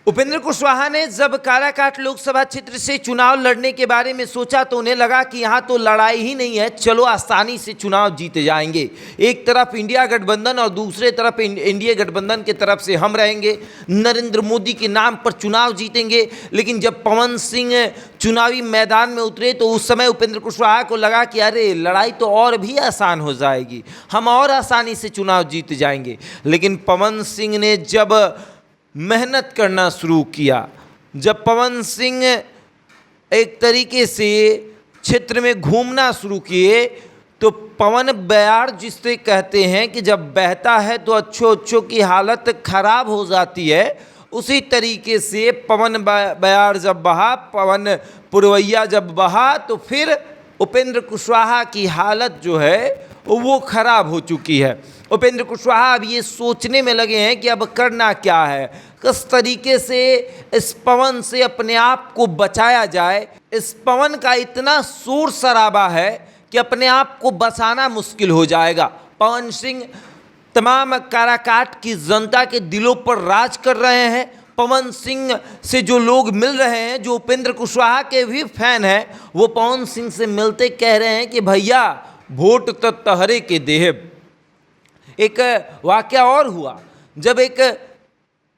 उपेंद्र कुशवाहा ने जब काराकाट लोकसभा क्षेत्र से चुनाव लड़ने के बारे में सोचा तो उन्हें लगा कि यहाँ तो लड़ाई ही नहीं है, चलो आसानी से चुनाव जीते जाएंगे। एक तरफ इंडिया गठबंधन और दूसरे तरफ एनडीए गठबंधन के तरफ से हम रहेंगे, नरेंद्र मोदी के नाम पर चुनाव जीतेंगे। लेकिन जब पवन सिंह चुनावी मैदान में उतरे तो उस समय उपेंद्र कुशवाहा को लगा कि अरे लड़ाई तो और भी आसान हो जाएगी, हम और आसानी से चुनाव जीत जाएंगे। लेकिन पवन सिंह ने जब मेहनत करना शुरू किया, जब पवन सिंह एक तरीके से क्षेत्र में घूमना शुरू किए, तो पवन बयार जिससे कहते हैं कि जब बहता है तो अच्छों की हालत खराब हो जाती है, उसी तरीके से पवन बयार जब बहा, पवन पुरवैया जब बहा, तो फिर उपेंद्र कुशवाहा की हालत जो है वो खराब हो चुकी है। उपेंद्र कुशवाहा अब ये सोचने में लगे हैं कि अब करना क्या है, किस तरीके से इस पवन से अपने आप को बचाया जाए। इस पवन का इतना शोर शराबा है कि अपने आप को बचाना मुश्किल हो जाएगा। पवन सिंह तमाम काराकाट की जनता के दिलों पर राज कर रहे हैं। पवन सिंह से जो लोग मिल रहे हैं, जो उपेंद्र कुशवाहा के भी फैन हैं, वो पवन सिंह से मिलते कह रहे हैं कि भैया वोट तो तहरे के देहब। एक वाकया और हुआ, जब एक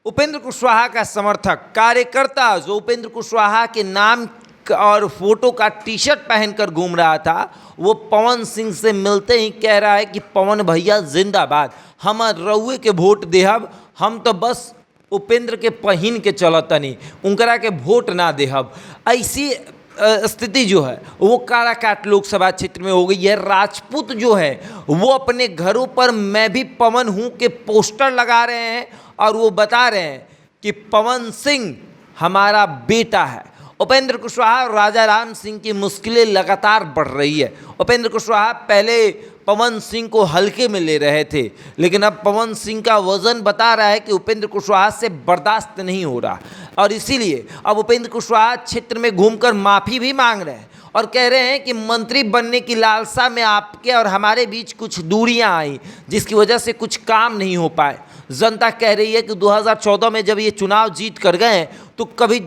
उपेंद्र कुशवाहा का समर्थक कार्यकर्ता जो उपेंद्र कुशवाहा के नाम और फोटो का टी शर्ट पहनकर घूम रहा था, वो पवन सिंह से मिलते ही कह रहा है कि पवन भैया जिंदाबाद, हम रउए के वोट देहब, हम तो बस उपेंद्र के पहिन के चलतनी, उनकरा के वोट ना देहब। ऐसी स्थिति जो है वो काराकाट लोकसभा क्षेत्र में हो गई है। राजपूत जो है वो अपने घरों पर मैं भी पवन हूँ के पोस्टर लगा रहे हैं और वो बता रहे हैं कि पवन सिंह हमारा बेटा है। उपेंद्र कुशवाहा और राजा राम सिंह की मुश्किलें लगातार बढ़ रही है। उपेंद्र कुशवाहा पहले पवन सिंह को हल्के में ले रहे थे, लेकिन अब पवन सिंह का वजन बता रहा है कि उपेंद्र कुशवाहा से बर्दाश्त नहीं हो रहा, और इसीलिए अब उपेंद्र कुशवाहा क्षेत्र में घूमकर माफ़ी भी मांग रहे हैं और कह रहे हैं कि मंत्री बनने की लालसा में आपके और हमारे बीच कुछ दूरियां आई, जिसकी वजह से कुछ काम नहीं हो पाए। जनता कह रही है कि 2014 में जब ये चुनाव जीत कर गए तो कभी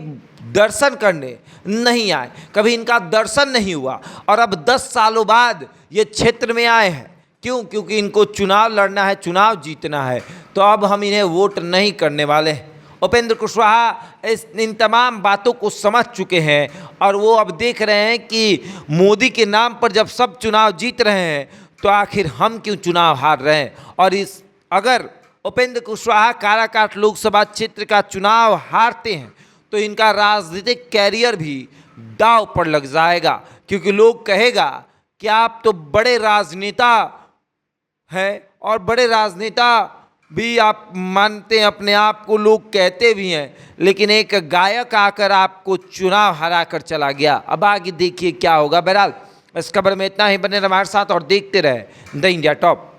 दर्शन करने नहीं आए, कभी इनका दर्शन नहीं हुआ, और अब 10 सालों बाद ये क्षेत्र में आए हैं। क्यों? क्योंकि इनको चुनाव लड़ना है, चुनाव जीतना है, तो अब हम इन्हें वोट नहीं करने वाले हैं। उपेंद्र कुशवाहा इन तमाम बातों को समझ चुके हैं और वो अब देख रहे हैं कि मोदी के नाम पर जब सब चुनाव जीत रहे हैं तो आखिर हम क्यों चुनाव हार रहे हैं। और अगर उपेंद्र कुशवाहा काराकाट लोकसभा क्षेत्र का चुनाव हारते हैं तो इनका राजनीतिक कैरियर भी दांव पर लग जाएगा, क्योंकि लोग कहेगा कि आप तो बड़े राजनेता हैं, और बड़े राजनेता भी आप मानते हैं अपने आप को, लोग कहते भी हैं, लेकिन एक गायक आकर आपको चुनाव हरा कर चला गया। अब आगे देखिए क्या होगा। बहरहाल इस खबर में इतना ही, बने रहे हमारे साथ और देखते रहे द इंडिया टॉप।